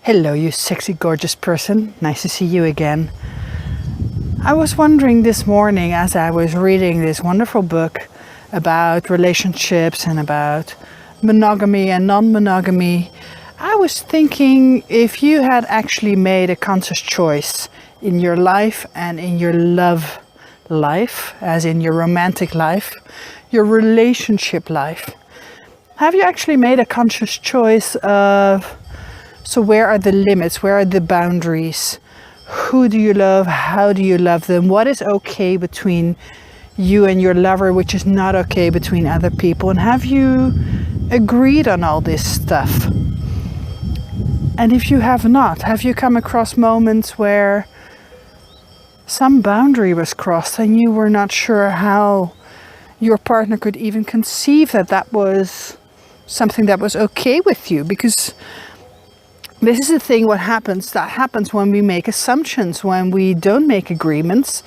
Hello, you sexy, gorgeous person. Nice to see you again. I was wondering this morning as I was reading this wonderful book about relationships and about monogamy and non-monogamy. I was thinking if you had actually made a conscious choice in your life and in your love life, as in your romantic life, your relationship life, have you actually made a conscious choice of, so where are the limits? Where are the boundaries? Who do you love? How do you love them? What is okay between you and your lover, which is not okay between other people? And have you agreed on all this stuff? And if you have not, have you come across moments where some boundary was crossed and you were not sure how your partner could even conceive that that was something that was okay with you? Because this is the thing, what happens when we make assumptions, when we don't make agreements,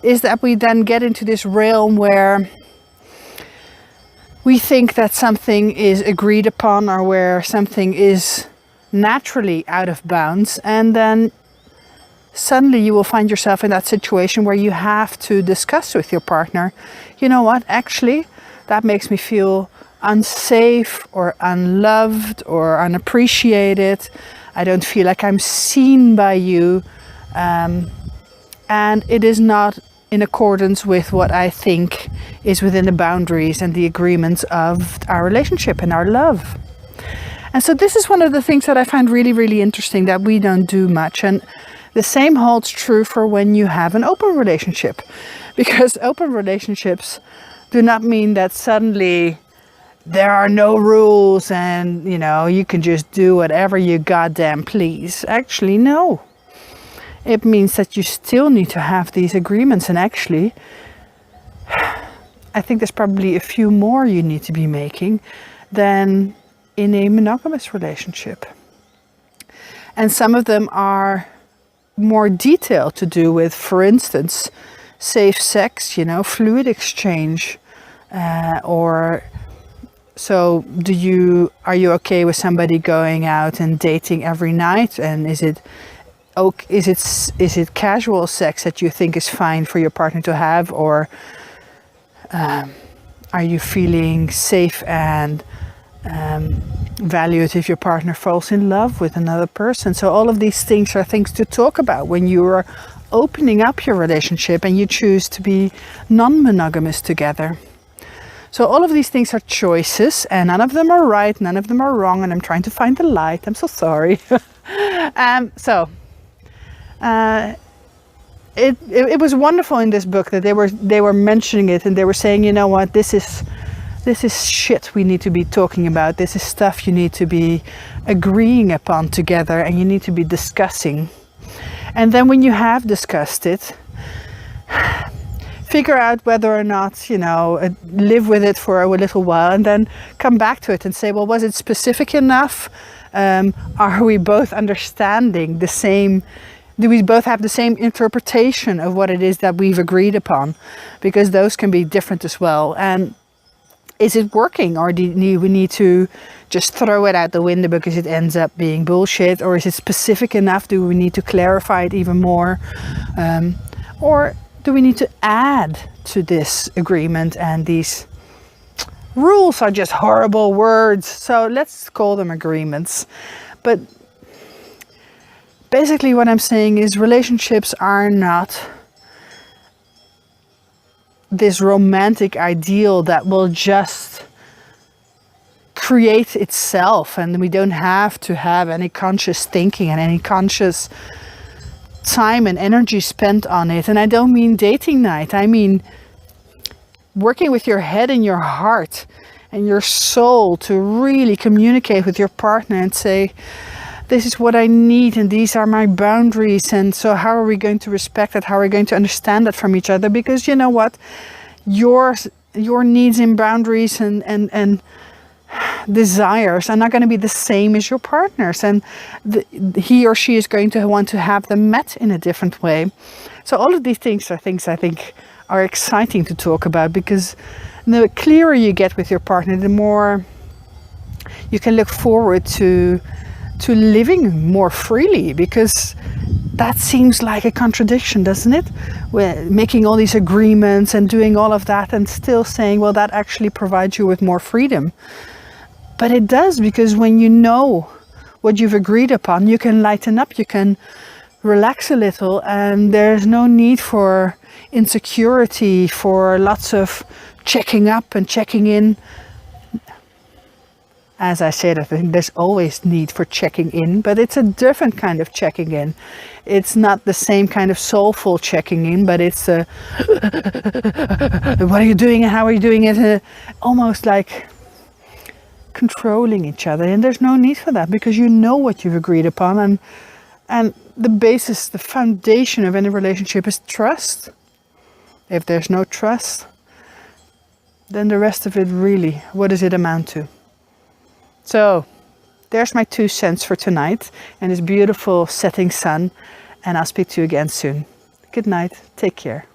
is that we then get into this realm where we think that something is agreed upon or where something is naturally out of bounds, and then suddenly you will find yourself in that situation where you have to discuss with your partner, you know what, actually that makes me feel unsafe or unloved or unappreciated. I don't feel like I'm seen by you, and it is not in accordance with what I think is within the boundaries and the agreements of our relationship and our love. And so this is one of the things that I find really, really interesting, that we don't do much. And the same holds true for when you have an open relationship, because open relationships do not mean that suddenly there are no rules and, you know, you can just do whatever you goddamn please. Actually, no. It means that you still need to have these agreements. And actually, I think there's probably a few more you need to be making than in a monogamous relationship. And some of them are more detailed, to do with, for instance, safe sex, you know, fluid exchange, or so are you okay with somebody going out and dating every night? And is it casual sex that you think is fine for your partner to have? Or are you feeling safe and valued if your partner falls in love with another person? So all of these things are things to talk about when you are opening up your relationship and you choose to be non-monogamous together. So all of these things are choices, and none of them are right, none of them are wrong, and I'm trying to find the light. I'm so sorry. It was wonderful in this book that they were mentioning it, and they were saying, you know what, this is shit we need to be talking about. This is stuff you need to be agreeing upon together, and you need to be discussing. And then when you have discussed it, figure out whether or not, you know, live with it for a little while and then come back to it and say, well, was it specific enough? Are we both understanding the same? Do we both have the same interpretation of what it is that we've agreed upon? Because those can be different as well. And is it working, or do we need to just throw it out the window because it ends up being bullshit? Or is it specific enough? Do we need to clarify it even more? Or do we need to add to this agreement? And these rules are just horrible words, so let's call them agreements. But basically what I'm saying is relationships are not this romantic ideal that will just create itself, and we don't have to have any conscious thinking and any conscious time and energy spent on it. And I don't mean dating night, I mean working with your head and your heart and your soul to really communicate with your partner and say, this is what I need and these are my boundaries, and so how are we going to respect that? How are we going to understand that from each other? Because you know what, your needs and boundaries and desires are not going to be the same as your partner's, and he or she is going to want to have them met in a different way. So all of these things are things I think are exciting to talk about, because the clearer you get with your partner, the more you can look forward to to living more freely, because that seems like a contradiction, doesn't it? We're making all these agreements and doing all of that and still saying, well, that actually provides you with more freedom. But it does, because when you know what you've agreed upon, you can lighten up, you can relax a little, and there's no need for insecurity, for lots of checking up and checking in. As I said, I think there's always need for checking in, but it's a different kind of checking in. It's not the same kind of soulful checking in, but it's what are you doing and how are you doing it? Almost like controlling each other. And there's no need for that, because you know what you've agreed upon, and the basis, the foundation of any relationship is trust. If there's no trust, then the rest of it really, what does it amount to? So there's my 2 cents for tonight and this beautiful setting sun, and I'll speak to you again soon. Good night. Take care.